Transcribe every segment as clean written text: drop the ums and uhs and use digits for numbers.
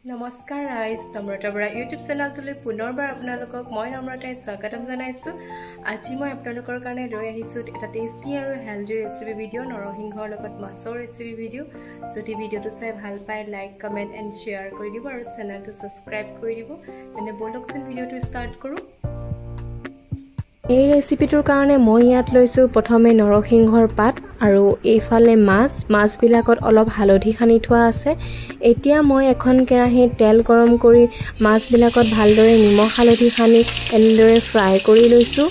নমস্কাৰ ৰাইজ নম্ৰতা বৰা ইউটিউব চেনেলটোলৈ পুনৰবাৰ আপোনালোকক মই নম্ৰতাই স্বাগতম জনাইছোঁ। আজি মই আপোনালোকৰ কাৰণে লৈ আহিছোঁ এটা টেষ্টি আৰু হেল্ডি ৰেচিপি ভিডিঅ' নৰসিংহৰ লগত মাছৰ ৰেচিপি ভিডিঅ'। যদি ভিডিঅ'টো চাই ভাল পায় লাইক কমেণ্ট এণ্ড শ্বেয়াৰ কৰি দিব আৰু চেনেলটো ছাবস্ক্ৰাইব কৰি দিব। তেনে বলকচোন ভিডিঅ'টো ষ্টাৰ্ট কৰোঁ। এই ৰেচিপিটোৰ কাৰণে মই ইয়াত লৈছোঁ প্ৰথমে নৰসিংহৰ পাত আৰু এইফালে মাছবিলাকত অলপ হালধি সানি থোৱা আছে। এতিয়া মই এখন কেৰাহীত তেল গৰম কৰি মাছবিলাকত ভালদৰে নিমখ হালধি সানি এনেদৰে ফ্ৰাই কৰি লৈছোঁ।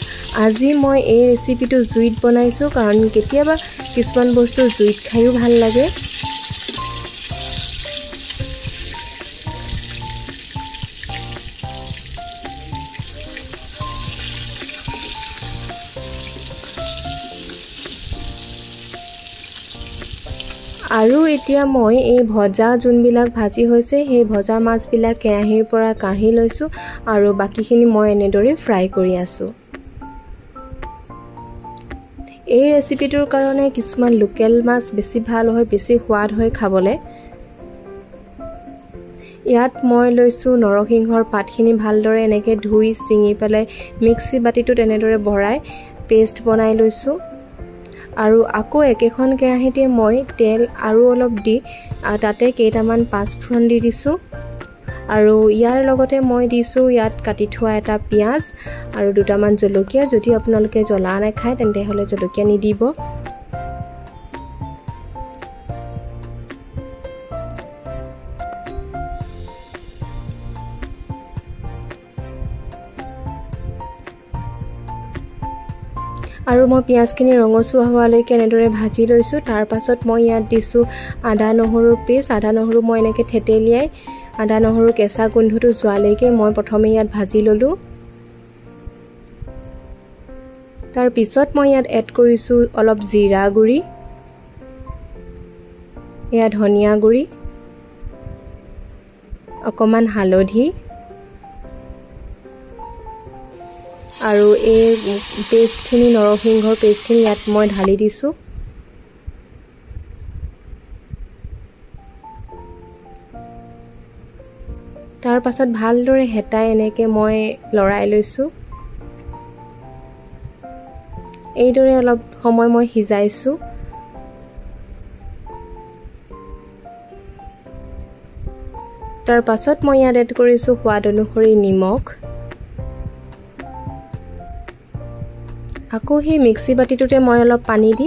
আজি মই এই ৰেচিপিটো জুইত বনাইছোঁ কাৰণ কেতিয়াবা কিছুমান বস্তু জুইত খায়ো ভাল লাগে। আৰু এতিয়া মই এই ভজা যোনবিলাক ভাজি হৈছে সেই ভজা মাছবিলাক কেৰাহীৰ পৰা কাঢ়ি লৈছোঁ আৰু বাকীখিনি মই এনেদৰে ফ্ৰাই কৰি আছোঁ। এই ৰেচিপিটোৰ কাৰণে কিছুমান লোকেল মাছ বেছি ভাল হয়, বেছি সোৱাদ হয় খাবলৈ। ইয়াত মই লৈছোঁ নৰসিংহৰ পাতখিনি ভালদৰে এনেকৈ ধুই ছিঙি পেলাই মিক্সি বাতিটোত এনেদৰে ভৰাই পেষ্ট বনাই লৈছোঁ। আৰু আকৌ একেখন কেৰাহীতে মই তেল আৰু অলপ দি তাতে কেইটামান পাঁচফোৰণ দি দিছোঁ আৰু ইয়াৰ লগতে মই দিছোঁ ইয়াত কাটি থোৱা এটা পিঁয়াজ আৰু দুটামান জলকীয়া। যদি আপোনালোকে জ্বলা নাখায় তেন্তে হ'লে জলকীয়া নিদিব। আৰু মই পিঁয়াজখিনি ৰঙচুৱা হোৱালৈকে এনেদৰে ভাজি লৈছোঁ। তাৰ পাছত মই ইয়াত দিছোঁ আদা নহৰুৰ পেষ্ট। আদা নহৰু মই এনেকৈ থেতেলিয়াই আদা নহৰু কেঁচা গোন্ধটো যোৱালৈকে মই প্ৰথমে ইয়াত ভাজি ল'লোঁ। তাৰ পিছত মই ইয়াত এড কৰিছোঁ অলপ জিৰা গুড়ি, এয়া ধনিয়া গুড়ি, অকণমান হালধি আৰু এই পেষ্টখিনি নৰসিংহৰ পেষ্টখিনি ইয়াত মই ঢালি দিছোঁ। তাৰ পাছত ভালদৰে হেতাই এনেকৈ মই লৰাই লৈছোঁ। এইদৰে অলপ সময় মই সিজাইছোঁ। তাৰ পাছত মই ইয়াত এড কৰিছোঁ সোৱাদ অনুসৰি নিমখ। আকৌ সেই মিক্সি বাতিটোতে মই অলপ পানী দি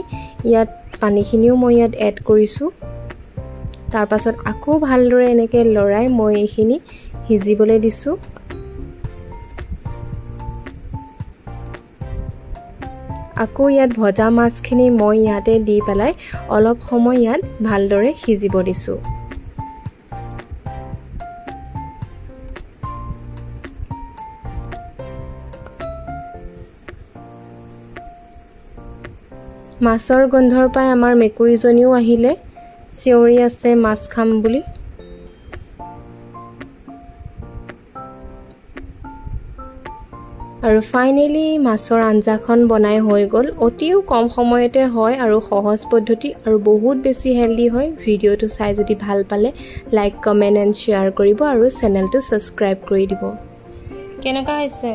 ইয়াত পানীখিনিও মই ইয়াত এড কৰিছোঁ। তাৰ পাছত আকৌ ভালদৰে এনেকৈ লৰাই মই এইখিনি সিজিবলৈ দিছোঁ। আকৌ ইয়াত ভজা মাছখিনি মই ইয়াতে দি পেলাই অলপ সময় ইয়াত ভালদৰে সিজিব দিছোঁ। মাছৰ গোন্ধৰ পৰাই আমাৰ মেকুৰীজনীও আহিলে, চিঞৰি আছে মাছ খাম বুলি। আৰু ফাইনেলি মাছৰ আঞ্জাখন বনাই হৈ গ'ল। অতিও কম সময়তে হয় আৰু সহজ পদ্ধতি আৰু বহুত বেছি হেল্ডি হয়। ভিডিঅ'টো চাই যদি ভাল পালে লাইক কমেণ্ট এণ্ড শ্বেয়াৰ কৰিব আৰু চেনেলটো ছাবস্ক্ৰাইব কৰি দিব। কেনেকুৱা হৈছে?